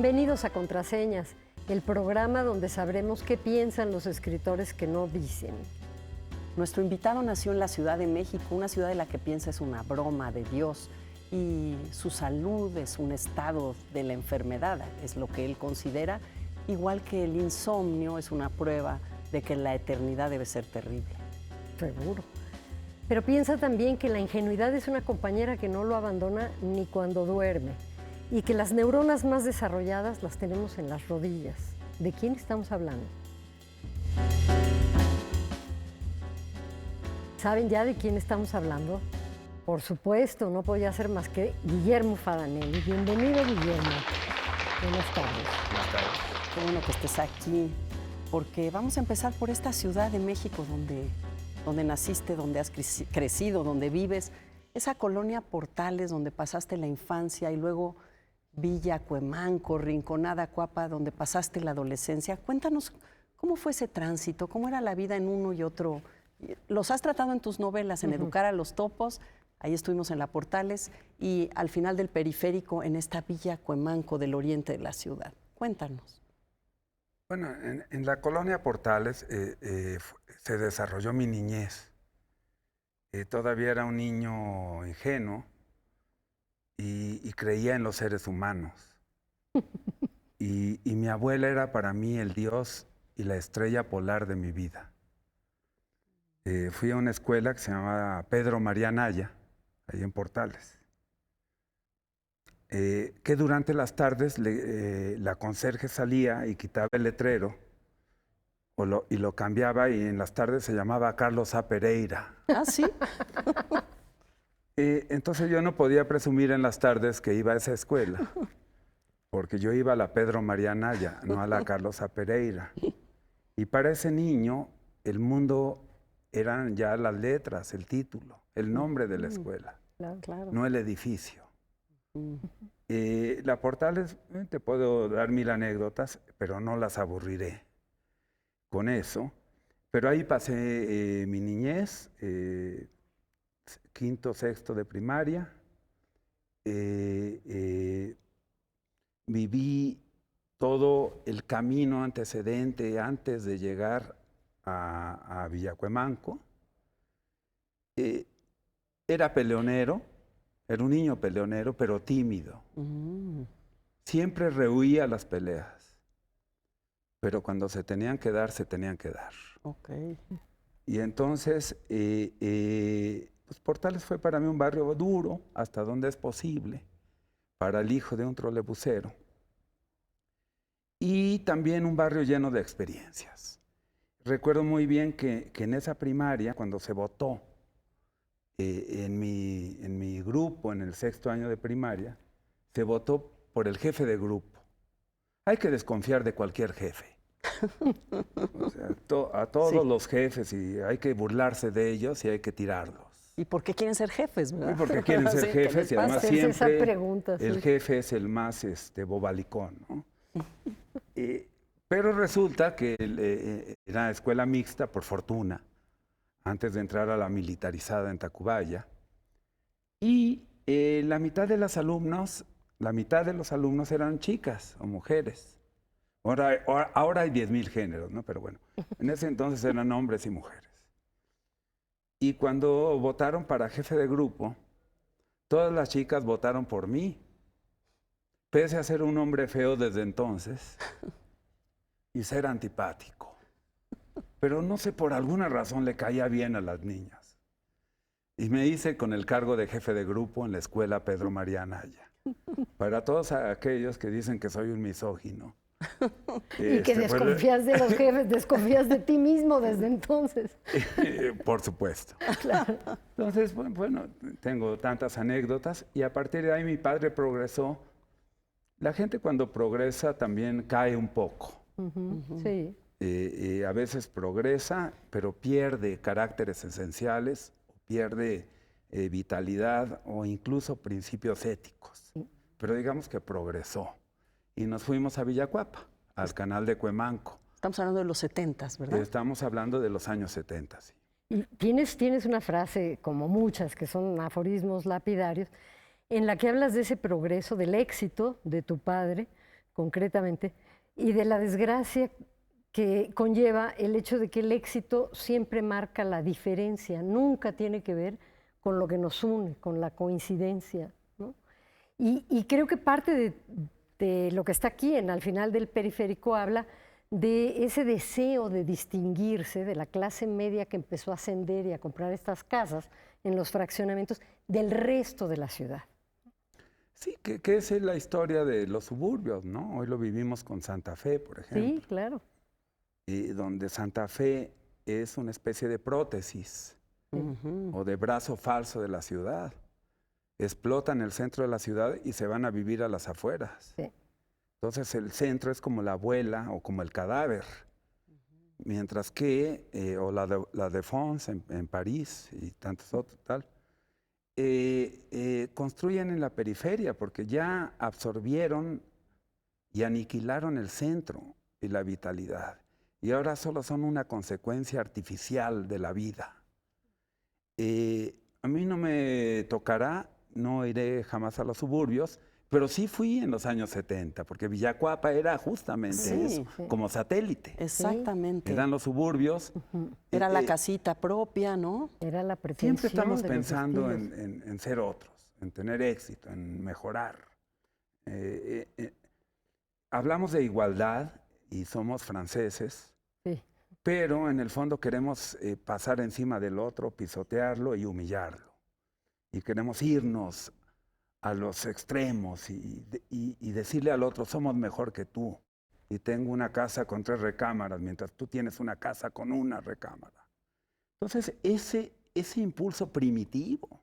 Bienvenidos a Contraseñas, el programa donde sabremos qué piensan los escritores que no dicen. Nuestro invitado nació en la Ciudad de México, una ciudad de la que piensa es una broma de Dios, y su salud es un estado de la enfermedad, es lo que él considera, igual que el insomnio es una prueba de que la eternidad debe ser terrible. Seguro. Pero piensa también que la ingenuidad es una compañera que no lo abandona ni cuando duerme, y que las neuronas más desarrolladas las tenemos en las rodillas. ¿De quién estamos hablando? ¿Saben ya de quién estamos hablando? Por supuesto, no podía ser más que Guillermo Fadanelli. Bienvenido, Guillermo. Buenas tardes. Buenas tardes. Qué bueno que estés aquí, porque vamos a empezar por esta Ciudad de México donde naciste, donde has crecido, donde vives. Esa colonia Portales, donde pasaste la infancia, y luego Villa Cuemanco, Rinconada Cuapa, donde pasaste la adolescencia. Cuéntanos, ¿cómo fue ese tránsito? ¿Cómo era la vida en uno y otro? Los has tratado en tus novelas, en Educar a los Topos, ahí estuvimos en la Portales, y al final del Periférico, en esta Villa Cuemanco del oriente de la ciudad. Cuéntanos. Bueno, en la colonia Portales se desarrolló mi niñez. Todavía era un niño ingenuo y creía en los seres humanos. Y mi abuela era para mí el Dios y la estrella polar de mi vida. Fui a una escuela que se llamaba Pedro María Naya, ahí en Portales, que durante las tardes la conserje salía y quitaba el letrero y lo cambiaba, y en las tardes se llamaba Carlos A. Pereira. ¿Ah, sí? Entonces yo no podía presumir en las tardes que iba a esa escuela, porque yo iba a la Pedro María Naya, no a la Carlos A. Pereira. Y para ese niño el mundo eran ya las letras, el título, el nombre de la escuela, Claro. no el edificio. La Portales, te puedo dar 1000 anécdotas, pero no las aburriré con eso. Pero ahí pasé mi niñez, quinto, sexto de primaria. Viví todo el camino antecedente antes de llegar a Villacuemanco. Era peleonero, era un niño peleonero, pero tímido. Siempre rehuía las peleas, pero cuando se tenían que dar, se tenían que dar. Okay. Y entonces, pues Portales fue para mí un barrio duro, hasta donde es posible, para el hijo de un trolebusero. Y también un barrio lleno de experiencias. Recuerdo muy bien que en esa primaria, cuando se votó en mi grupo, en el sexto año de primaria, se votó por el jefe de grupo. Hay que desconfiar de cualquier jefe. O sea, a todos los jefes, y hay que burlarse de ellos y hay que tirarlos. ¿Y por qué quieren ser jefes, verdad? Y porque quieren ser jefes, y además Hacerse esa siempre pregunta, el jefe es el más bobalicón, ¿no? Pero resulta que era escuela mixta, por fortuna, antes de entrar a la militarizada en Tacubaya. Y la mitad de los alumnos eran chicas o mujeres. Ahora hay 10,000 géneros, ¿no? Pero bueno, en ese entonces eran hombres y mujeres. Y cuando votaron para jefe de grupo, todas las chicas votaron por mí, pese a ser un hombre feo desde entonces y ser antipático. Pero no sé, por alguna razón le caía bien a las niñas. Y me hice con el cargo de jefe de grupo en la escuela Pedro María Naya. Para todos aquellos que dicen que soy un misógino. Y que desconfías de los jefes, desconfías de ti mismo desde entonces. Por supuesto. Claro. Entonces, bueno, tengo tantas anécdotas, y a partir de ahí mi padre progresó. La gente cuando progresa también cae un poco. Sí. A veces progresa, pero pierde caracteres esenciales, pierde vitalidad o incluso principios éticos. Pero digamos que progresó. Y nos fuimos a Villacuapa, al canal de Cuemanco. Estamos hablando de los 70s, ¿verdad? Estamos hablando de los años 70, sí. Y tienes una frase, como muchas, que son aforismos lapidarios, en la que hablas de ese progreso, del éxito de tu padre, concretamente, y de la desgracia que conlleva el hecho de que el éxito siempre marca la diferencia, nunca tiene que ver con lo que nos une, con la coincidencia, ¿no? Y creo que parte de lo que está aquí, al final del periférico, habla de ese deseo de distinguirse de la clase media que empezó a ascender y a comprar estas casas en los fraccionamientos del resto de la ciudad. Sí, que esa es la historia de los suburbios, ¿no? Hoy lo vivimos con Santa Fe, por ejemplo. Sí, claro. Y donde Santa Fe es una especie de prótesis o de brazo falso de la ciudad. Explotan el centro de la ciudad y se van a vivir a las afueras. Sí. Entonces el centro es como la abuela o como el cadáver. Mientras que, o la Défense en París y tantos otros, tal, construyen en la periferia porque ya absorbieron y aniquilaron el centro y la vitalidad. Y ahora solo son una consecuencia artificial de la vida. A mí no me tocará, no iré jamás a los suburbios, pero sí fui en los años 70, porque Villacuapa era justamente eso, como satélite. Exactamente. Eran los suburbios. Era la casita propia, ¿no? Era la pretensión. Siempre estamos de los pensando estilos. en ser otros, en tener éxito, en mejorar. Hablamos de igualdad y somos franceses, Sí. pero en el fondo queremos pasar encima del otro, pisotearlo y humillarlo. Y queremos irnos a los extremos y decirle al otro, somos mejor que tú. Y tengo una casa con 3 recámaras, mientras tú tienes una casa con 1 recámara. Entonces, ese impulso primitivo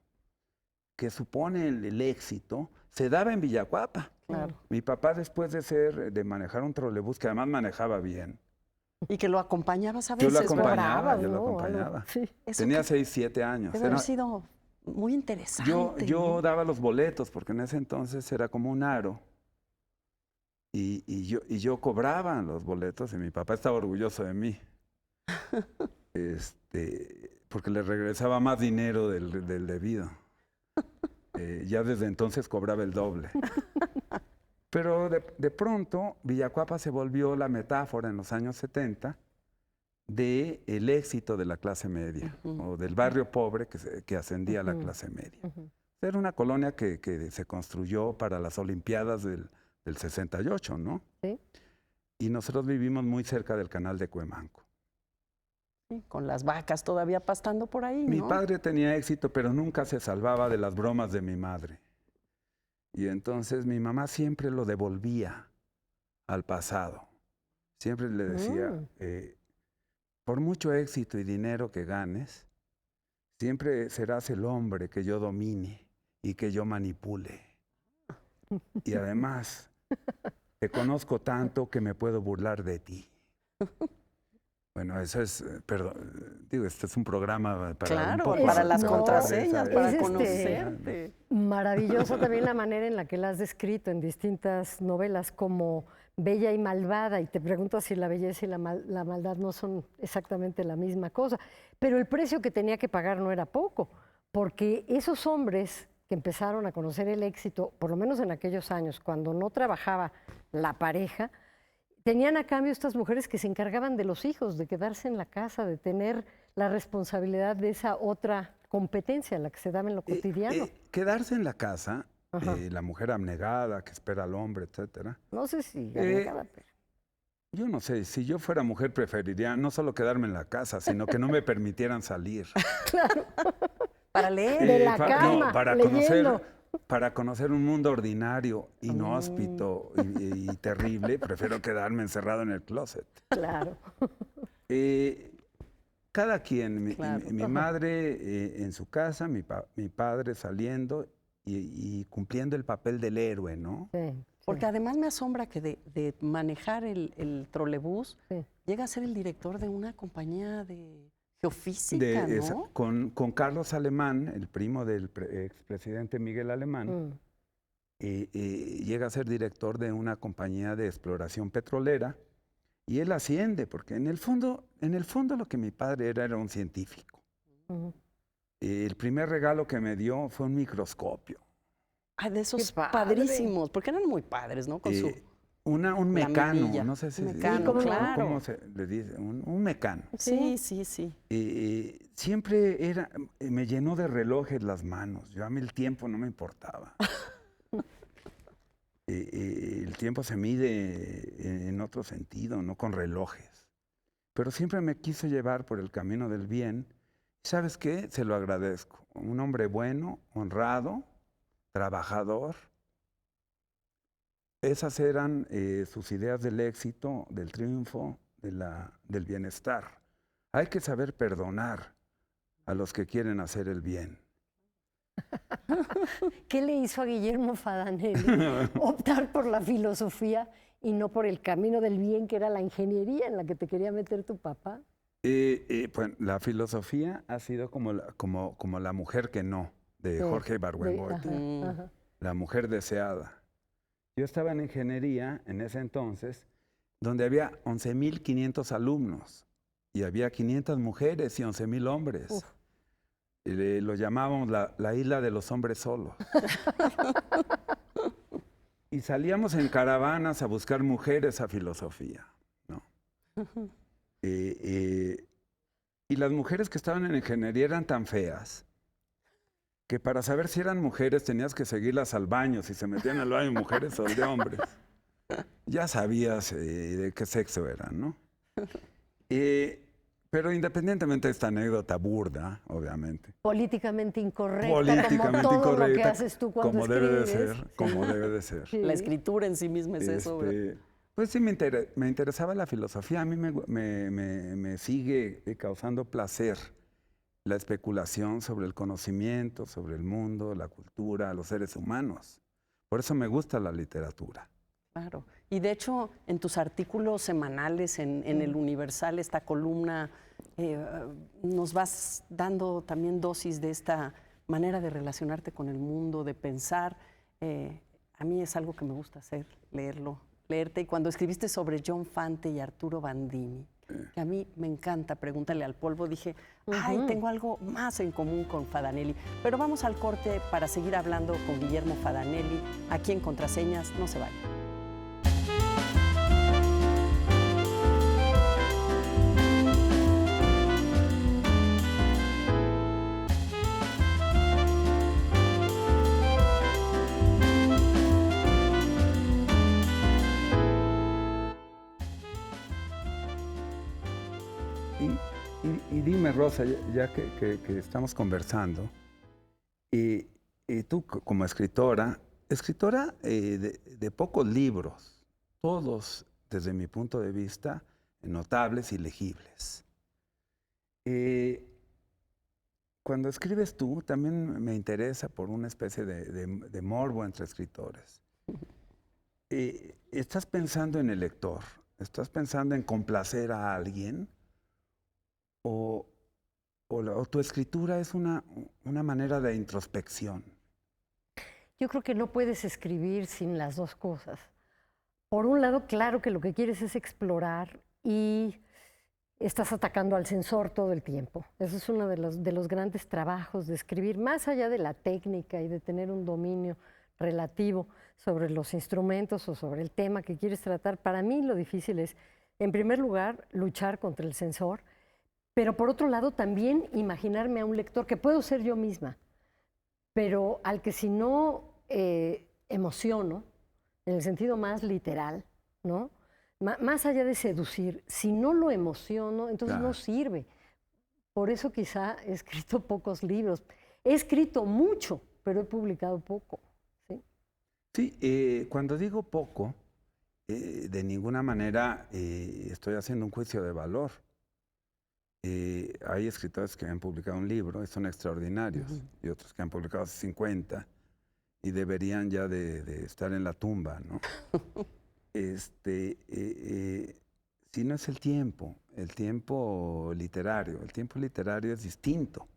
que supone el éxito se daba en Villacuapa. Claro. Mi papá, después de manejar un trolebús, que además manejaba bien, Y que lo acompañabas a yo veces. lo acompañaba, cobrabas, yo lo ¿no? acompañaba. Sí. Eso Tenía 6, 7 años. debe haber sido muy interesante. Yo ¿no? daba los boletos, porque en ese entonces era como un aro. Y yo cobraba los boletos y mi papá estaba orgulloso de mí. Porque le regresaba más dinero del debido. Ya desde entonces cobraba el doble. Pero de pronto Villacuapa se volvió la metáfora en los años 70 del éxito de la clase media o del barrio pobre que ascendía a la clase media. Era una colonia que se construyó para las Olimpiadas del 68, ¿no? Sí. Y nosotros vivimos muy cerca del canal de Cuemanco. Sí, con las vacas todavía pastando por ahí, Mi ¿no? padre tenía éxito, pero nunca se salvaba de las bromas de mi madre. Y entonces mi mamá siempre lo devolvía al pasado. Siempre le decía, por mucho éxito y dinero que ganes, siempre serás el hombre que yo domine y que yo manipule. Y además, te conozco tanto que me puedo burlar de ti. Bueno, eso es, perdón, digo, este es un programa para Claro, un poco para las no, contraseñas, es para este- conocerte. Maravillosa también la manera en la que la has descrito en distintas novelas como bella y malvada, y te preguntas si la belleza y la maldad no son exactamente la misma cosa. Pero el precio que tenía que pagar no era poco, porque esos hombres que empezaron a conocer el éxito, por lo menos en aquellos años, cuando no trabajaba la pareja, tenían a cambio estas mujeres que se encargaban de los hijos, de quedarse en la casa, de tener la responsabilidad de esa otra competencia, la que se daba en lo cotidiano. Quedarse en la casa, la mujer abnegada que espera al hombre, etcétera. No sé si abnegada, pero... Yo no sé, si yo fuera mujer preferiría no solo quedarme en la casa, sino que no me permitieran salir. Claro, Para leer. de la No, cama, para leyendo. conocer un mundo ordinario, inhóspito y terrible, prefiero quedarme encerrado en el closet. Claro. Cada quien, Claro. mi madre en su casa, mi padre saliendo y cumpliendo el papel del héroe, ¿no? Sí, Porque además me asombra que de manejar el trolebús, sí. llega a ser el director de una compañía de geofísica, ¿no? Con Carlos Alemán, el primo del expresidente Miguel Alemán, llega a ser director de una compañía de exploración petrolera y él asciende, porque en el fondo lo que mi padre era un científico. El primer regalo que me dio fue un microscopio. Ay, de esos Qué padre. padrísimos, porque eran muy padres, ¿no? Con su un La mecano, mirilla. no sé si Un mecano, ¿cómo no? claro. ¿cómo se le dice? Un mecano. Sí, sí, sí. Siempre me llenó de relojes las manos. Yo a mí el tiempo no me importaba. El tiempo se mide en otro sentido, no con relojes. Pero siempre me quise llevar por el camino del bien. ¿Sabes qué? Se lo agradezco. Un hombre bueno, honrado, trabajador. Esas eran sus ideas del éxito, del triunfo, del bienestar. Hay que saber perdonar a los que quieren hacer el bien. ¿Qué le hizo a Guillermo Fadanelli optar por la filosofía y no por el camino del bien, que era la ingeniería en la que te quería meter tu papá? Pues, la filosofía ha sido como la mujer que no, de Sí, Jorge Ibargüengoitia, ajá. la mujer deseada. Yo estaba en ingeniería en ese entonces, donde había 11.500 alumnos y había 500 mujeres y 11.000 hombres. Uf. Lo llamábamos la isla de los hombres solos. Y salíamos en caravanas a buscar mujeres a filosofía, ¿no? Y las mujeres que estaban en ingeniería eran tan feas que para saber si eran mujeres tenías que seguirlas al baño, si se metían al baño mujeres o de hombres. Ya sabías de qué sexo eran, ¿no? Pero independientemente de esta anécdota burda, obviamente. Políticamente incorrecta, Políticamente como todo lo que incorrecta, haces tú cuando como debe de escribes. ser, como debe de ser. Sí. La escritura en sí misma es eso, ¿verdad? Pues sí, me interesaba la filosofía. A mí me sigue causando placer la especulación sobre el conocimiento, sobre el mundo, la cultura, los seres humanos. Por eso me gusta la literatura. Claro. Y de hecho, en tus artículos semanales en El Universal, esta columna, nos vas dando también dosis de esta manera de relacionarte con el mundo, de pensar. A mí es algo que me gusta hacer, leerte. Y cuando escribiste sobre John Fante y Arturo Bandini, que a mí me encanta, Pregúntale al polvo, dije, ay, tengo algo más en común con Fadanelli. Pero vamos al corte para seguir hablando con Guillermo Fadanelli, aquí en Contraseñas. No se vayan. Y dime, Rosa, ya que estamos conversando, y tú como escritora de pocos libros, todos desde mi punto de vista notables y legibles. Cuando escribes tú, también me interesa por una especie de morbo entre escritores. ¿Estás pensando en el lector? ¿Estás pensando en complacer a alguien? ¿O tu escritura es una manera de introspección? Yo creo que no puedes escribir sin las dos cosas. Por un lado, claro que lo que quieres es explorar y estás atacando al censor todo el tiempo. Eso es uno de los grandes trabajos de escribir, más allá de la técnica y de tener un dominio relativo sobre los instrumentos o sobre el tema que quieres tratar. Para mí lo difícil es, en primer lugar, luchar contra el censor, pero por otro lado también imaginarme a un lector que puedo ser yo misma, pero al que si no emociono, en el sentido más literal, ¿no? Más allá de seducir, si no lo emociono, entonces Claro. no sirve. Por eso quizá he escrito pocos libros. He escrito mucho, pero he publicado poco. ¿Sí? Sí, cuando digo poco, de ninguna manera estoy haciendo un juicio de valor. Hay escritores que han publicado un libro y son extraordinarios, y otros que han publicado 50 y deberían ya de estar en la tumba, ¿no? Si no es el tiempo literario. El tiempo literario es distinto.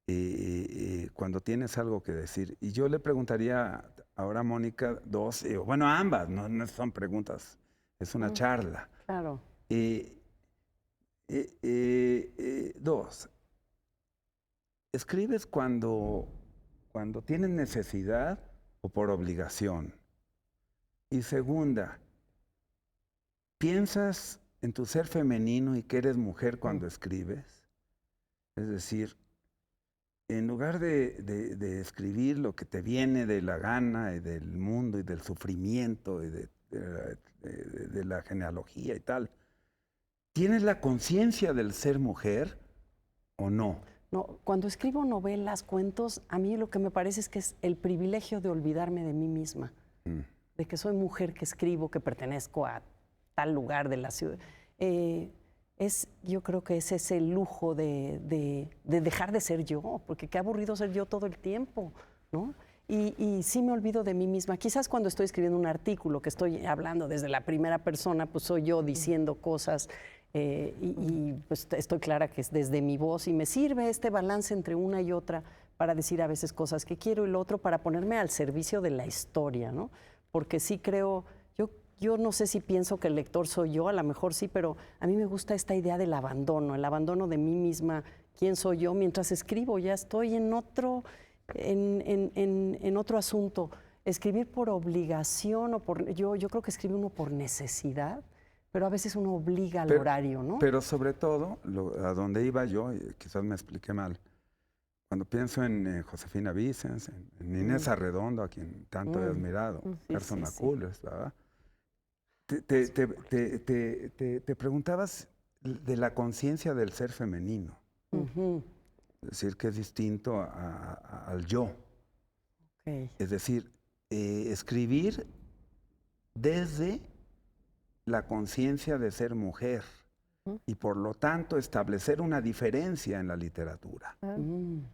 Sí. Cuando tienes algo que decir. Y yo le preguntaría ahora a Mónica dos, bueno, ambas, no son preguntas, es una charla. Claro. Dos, ¿escribes cuando tienes necesidad o por obligación? Y segunda, ¿piensas en tu ser femenino y que eres mujer cuando escribes? Es decir, en lugar de escribir lo que te viene de la gana y del mundo y del sufrimiento y de la genealogía y tal, ¿tienes la conciencia del ser mujer o no? No, cuando escribo novelas, cuentos, a mí lo que me parece es que es el privilegio de olvidarme de mí misma, de que soy mujer que escribo, que pertenezco a tal lugar de la ciudad. Yo creo que es ese lujo de dejar de ser yo, porque qué aburrido ser yo todo el tiempo, ¿no? Y sí me olvido de mí misma. Quizás cuando estoy escribiendo un artículo que estoy hablando desde la primera persona, pues soy yo diciendo cosas pues estoy clara que es desde mi voz y me sirve este balance entre una y otra para decir a veces cosas que quiero y lo otro para ponerme al servicio de la historia, ¿no? Porque sí creo, yo no sé si pienso que el lector soy yo, a lo mejor sí, pero a mí me gusta esta idea del abandono, el abandono de mí misma, quién soy yo, mientras escribo ya estoy en otro, en otro asunto. Escribir por obligación o yo creo que escribe uno por necesidad, pero a veces uno obliga al horario, ¿no? Pero sobre todo, a donde iba yo, y quizás me expliqué mal, cuando pienso en Josefina Vicens, en Inés Arredondo, a quien tanto he admirado, persona cool, ¿verdad? Te preguntabas de la conciencia del ser femenino. Es decir, que es distinto al yo. Okay. Es decir, escribir desde la conciencia de ser mujer y por lo tanto establecer una diferencia en la literatura,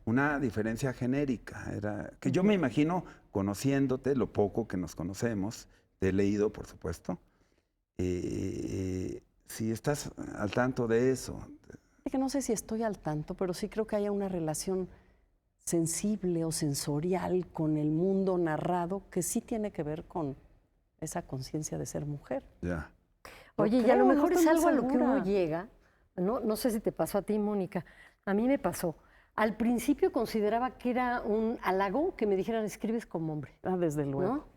una diferencia genérica. Que yo me imagino, conociéndote, lo poco que nos conocemos, te he leído, por supuesto, si estás al tanto de eso. Es que no sé si estoy al tanto, pero sí creo que haya una relación sensible o sensorial con el mundo narrado que sí tiene que ver con esa conciencia de ser mujer. Ya. Oye, y a lo mejor es algo a lo que uno llega, no sé si te pasó a ti, Mónica, a mí me pasó. Al principio consideraba que era un halago que me dijeran, escribes como hombre. Ah, desde luego.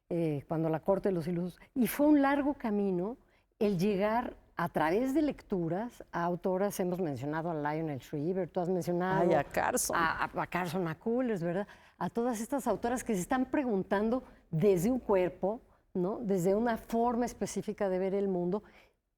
¿No? Cuando la corte de los ilusos. Y fue un largo camino el llegar a través de lecturas a autoras, hemos mencionado a Lionel Shriver, tú has mencionado a Carson. A Carson McCullers, ¿verdad? A todas estas autoras que se están preguntando desde un cuerpo, ¿no? Desde una forma específica de ver el mundo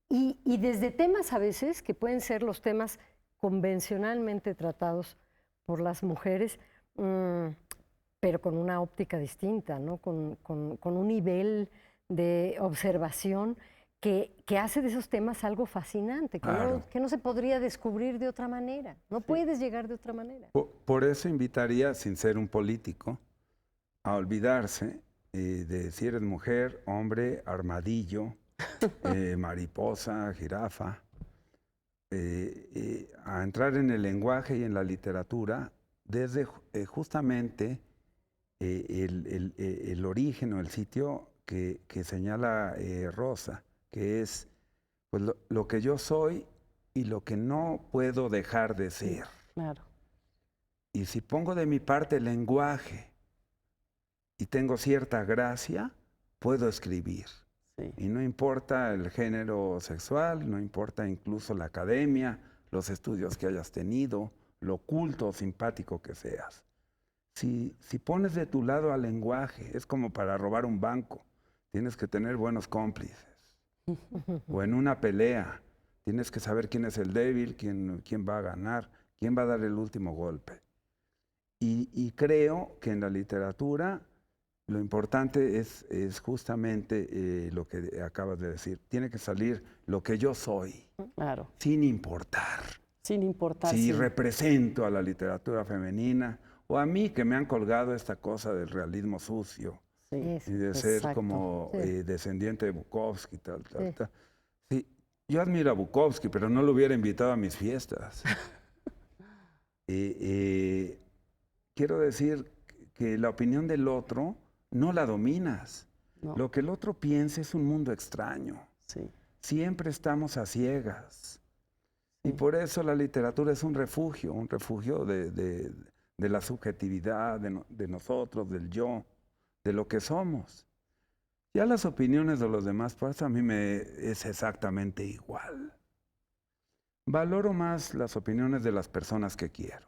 y desde temas a veces que pueden ser los temas convencionalmente tratados por las mujeres, pero con una óptica distinta, ¿no? Con un nivel de observación que hace de esos temas algo fascinante, que no se podría descubrir de otra manera, no puedes llegar de otra manera. Por eso invitaría, sin ser un político, a olvidarse de si eres mujer, hombre, armadillo, mariposa, jirafa, a entrar en el lenguaje y en la literatura desde justamente el origen o el sitio que señala Rosa, que es pues, lo que yo soy y lo que no puedo dejar de ser. Claro. Y si pongo de mi parte el lenguaje y tengo cierta gracia, puedo escribir. Sí. Y no importa el género sexual, no importa incluso la academia, los estudios que hayas tenido, lo culto o simpático que seas. Si pones de tu lado al lenguaje, es como para robar un banco. Tienes que tener buenos cómplices. O en una pelea, tienes que saber quién es el débil, quién va a ganar, quién va a dar el último golpe. Y creo que en la literatura lo importante es justamente lo que acabas de decir. Tiene que salir lo que yo soy, claro, sin importar. Sin importar. Si represento a la literatura femenina o a mí que me han colgado esta cosa del realismo sucio. Sí, y de ser como descendiente de Bukowski, tal. Sí, yo admiro a Bukowski, pero no lo hubiera invitado a mis fiestas. Quiero decir que la opinión del otro no la dominas. No. Lo que el otro piensa es un mundo extraño. Sí. Siempre estamos a ciegas. Sí. Y por eso la literatura es un refugio de la subjetividad, de nosotros, del yo, de lo que somos. Ya las opiniones de los demás, por eso a mí me es exactamente igual. Valoro más las opiniones de las personas que quiero.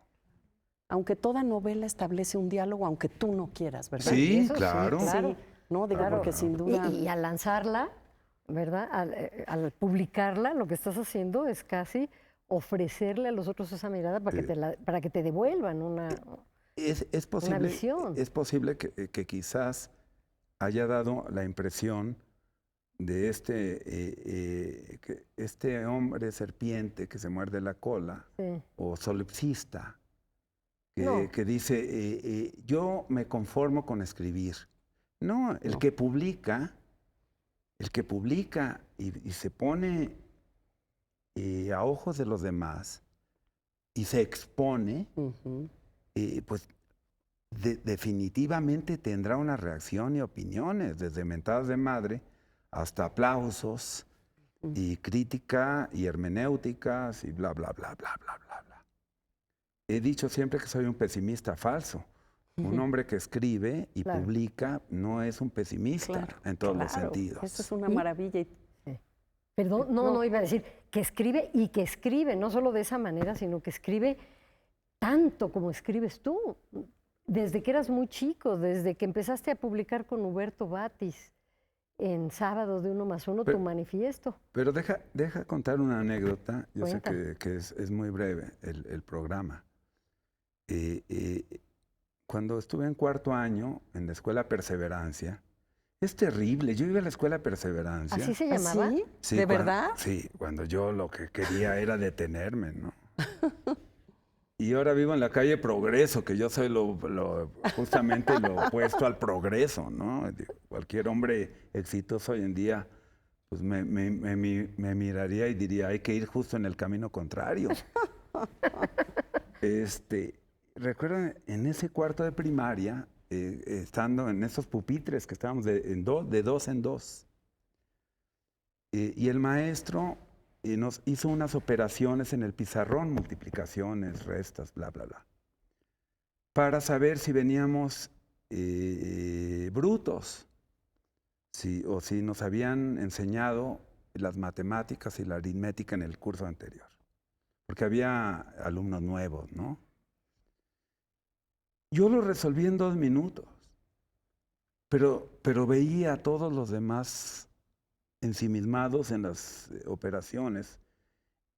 Aunque toda novela establece un diálogo, aunque tú no quieras, ¿verdad? Sí, Eso sí, claro. claro. Sí, no, digo, Claro, porque claro. sin duda... Y al lanzarla, ¿verdad? Al publicarla, lo que estás haciendo es casi ofrecerle a los otros esa mirada para, Sí. para que te devuelvan una visión. Es posible que quizás haya dado la impresión de este hombre serpiente que se muerde la cola, Sí. o solipsista, No. que dice, yo me conformo con escribir. No, el que publica y se pone a ojos de los demás y se expone, Ujú. pues definitivamente tendrá una reacción y opiniones, desde mentadas de madre hasta aplausos y crítica y hermenéuticas y bla, bla, bla, bla, bla, bla, bla. He dicho siempre que soy un pesimista falso. Un hombre que escribe y Claro. publica no es un pesimista Claro, en todos los claro. sentidos. Eso es una Y- maravilla. Perdón, no iba a decir que escribe y que escribe, no solo de esa manera, sino que escribe tanto como escribes tú. Desde que eras muy chico, desde que empezaste a publicar con Huberto Batis en Sábado de 1+1 Pero- tu manifiesto. Pero deja contar una anécdota. Yo sé Cuéntame. que es muy breve el programa. Cuando estuve en cuarto año en la escuela Perseverancia, es terrible. Yo iba a la escuela Perseverancia. ¿Así se llamaba? ¿Así? Sí, ¿De cuan- verdad? Sí, cuando yo lo que quería era detenerme, ¿no? Y ahora vivo en la calle Progreso, que yo soy justamente lo opuesto al progreso, ¿no? Cualquier hombre exitoso hoy en día, pues me miraría y diría, hay que ir justo en el camino contrario. Recuerdo en ese cuarto de primaria, estando en esos pupitres que estábamos de dos en dos, y el maestro nos hizo unas operaciones en el pizarrón, multiplicaciones, restas, bla, bla, bla, para saber si veníamos brutos, o si nos habían enseñado las matemáticas y la aritmética en el curso anterior, porque había alumnos nuevos, ¿no? Yo lo resolví en 2 minutos, pero veía a todos los demás ensimismados en las operaciones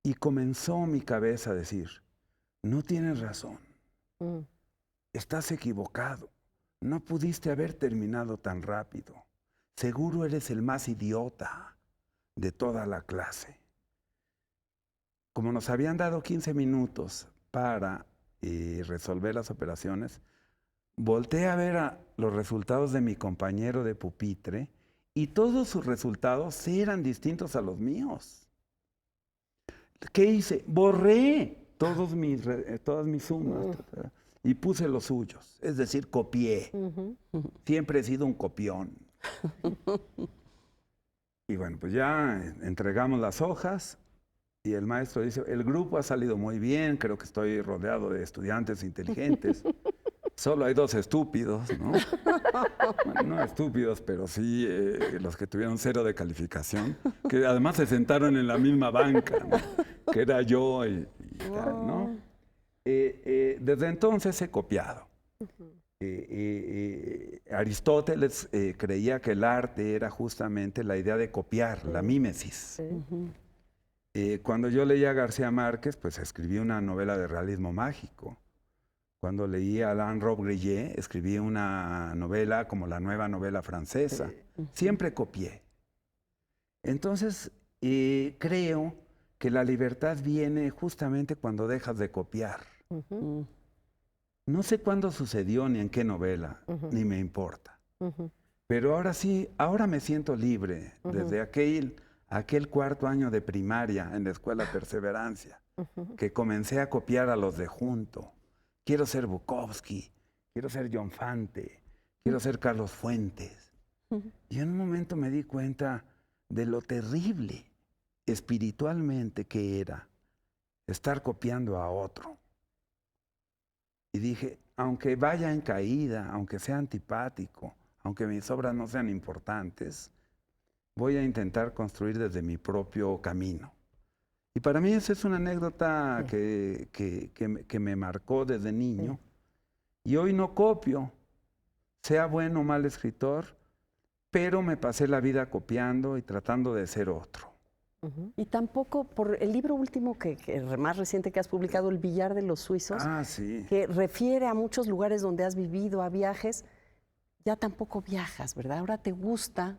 y comenzó mi cabeza a decir, no tienes razón, Mm. estás equivocado, no pudiste haber terminado tan rápido, seguro eres el más idiota de toda la clase. Como nos habían dado 15 minutos para resolver las operaciones, volteé a ver los resultados de mi compañero de pupitre y todos sus resultados eran distintos a los míos. ¿Qué hice? Borré todas mis sumas y puse los suyos, es decir, copié. Ujú. Siempre he sido un copión. Y bueno, pues ya entregamos las hojas y el maestro dice, el grupo ha salido muy bien, creo que estoy rodeado de estudiantes inteligentes. Solo hay 2 estúpidos, ¿no? Bueno, no estúpidos, pero sí los que tuvieron 0 de calificación, que además se sentaron en la misma banca, ¿no? Que era yo y tal, ¿no? Desde entonces he copiado. Aristóteles creía que el arte era justamente la idea de copiar, la mímesis. Cuando yo leía a García Márquez, pues escribí una novela de realismo mágico. Cuando leí a Alain Robbe-Grillet, escribí una novela como la nueva novela francesa. Siempre copié. Entonces, creo que la libertad viene justamente cuando dejas de copiar. No sé cuándo sucedió ni en qué novela, ni me importa. Pero ahora sí, ahora me siento libre desde aquel cuarto año de primaria en la escuela Perseverancia, que comencé a copiar a los de junto. Quiero ser Bukowski, quiero ser John Fante, quiero ser Carlos Fuentes. Y en un momento me di cuenta de lo terrible espiritualmente que era estar copiando a otro. Y dije, aunque vaya en caída, aunque sea antipático, aunque mis obras no sean importantes, voy a intentar construir desde mi propio camino. Y para mí esa es una anécdota que me marcó desde niño. Y hoy no copio, sea bueno o mal escritor, pero me pasé la vida copiando y tratando de ser otro. Y tampoco por el libro último que más reciente que has publicado, El billar de los suizos, Sí. que refiere a muchos lugares donde has vivido, a viajes, ya tampoco viajas, ¿verdad? Ahora te gusta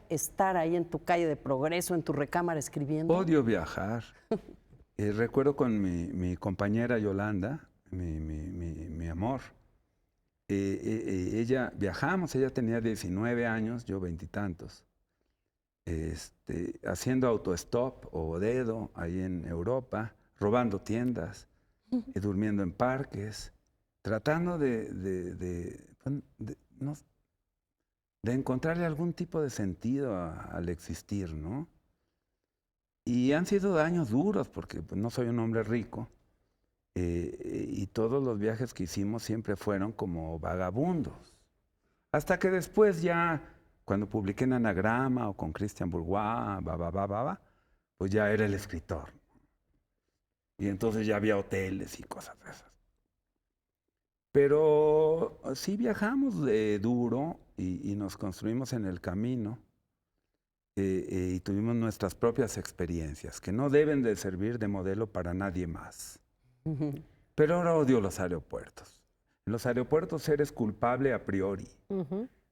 estar ahí en tu calle de Progreso, en tu recámara escribiendo. Odio viajar. Recuerdo con mi compañera Yolanda, mi amor. Viajamos, ella tenía 19 años, yo 20 y tantos. Haciendo autostop o dedo ahí en Europa, robando tiendas, durmiendo en parques, tratando de encontrarle algún tipo de sentido al existir, ¿no? Y han sido años duros porque pues, no soy un hombre rico y todos los viajes que hicimos siempre fueron como vagabundos. Hasta que después ya, cuando publiqué en Anagrama o con Christian Bourgois, pues ya era el escritor. Y entonces ya había hoteles y cosas de esas. Pero sí viajamos de duro y nos construimos en el camino y tuvimos nuestras propias experiencias que no deben de servir de modelo para nadie más. Pero ahora odio los aeropuertos. En los aeropuertos eres culpable a priori.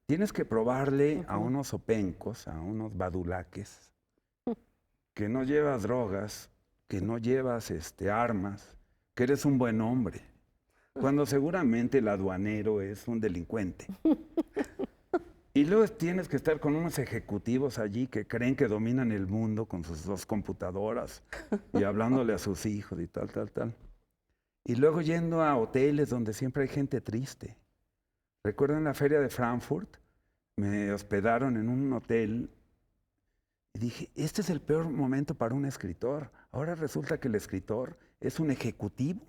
Tienes que probarle a unos opencos, a unos badulaques, que no llevas drogas, que no llevas armas, que eres un buen hombre. Cuando seguramente el aduanero es un delincuente. Y luego tienes que estar con unos ejecutivos allí que creen que dominan el mundo con sus 2 computadoras y hablándole a sus hijos y tal. Y luego yendo a hoteles donde siempre hay gente triste. Recuerdo en la feria de Frankfurt, me hospedaron en un hotel y dije, este es el peor momento para un escritor. Ahora resulta que el escritor es un ejecutivo.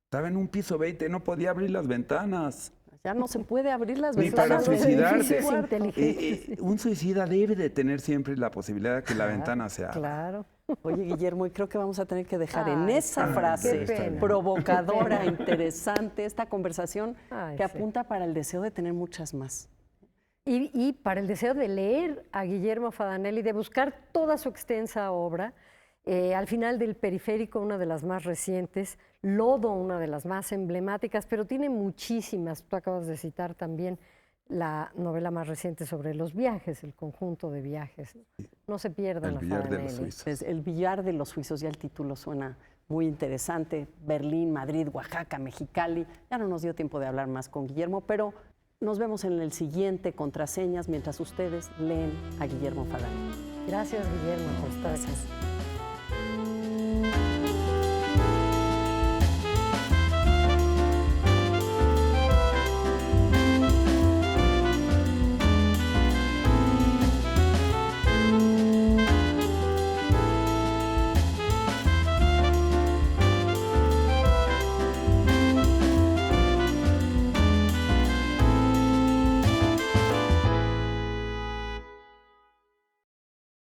Estaba en un piso 20, no podía abrir las ventanas. Ya no se puede abrir las Ni ventanas. para suicidarse. Inteligente. Un suicida debe de tener siempre la posibilidad de que la ventana se abra. Claro. Oye, Guillermo, y creo que vamos a tener que dejar en Ay, esa frase qué pena. provocadora, interesante, esta conversación Ay, que sí. apunta para el deseo de tener muchas más. Y para el deseo de leer a Guillermo Fadanelli, de buscar toda su extensa obra, al final del Periférico, una de las más recientes, Lodo, una de las más emblemáticas, pero tiene muchísimas. Tú acabas de citar también la novela más reciente sobre los viajes, el conjunto de viajes. No se pierdan El a billar de los Fadanelli. suizos. Es El billar de los suizos, ya el título suena muy interesante. Berlín, Madrid, Oaxaca, Mexicali. Ya no nos dio tiempo de hablar más con Guillermo, pero nos vemos en el siguiente Contraseñas mientras ustedes leen a Guillermo Fadanelli. Gracias, Guillermo, por estar aquí.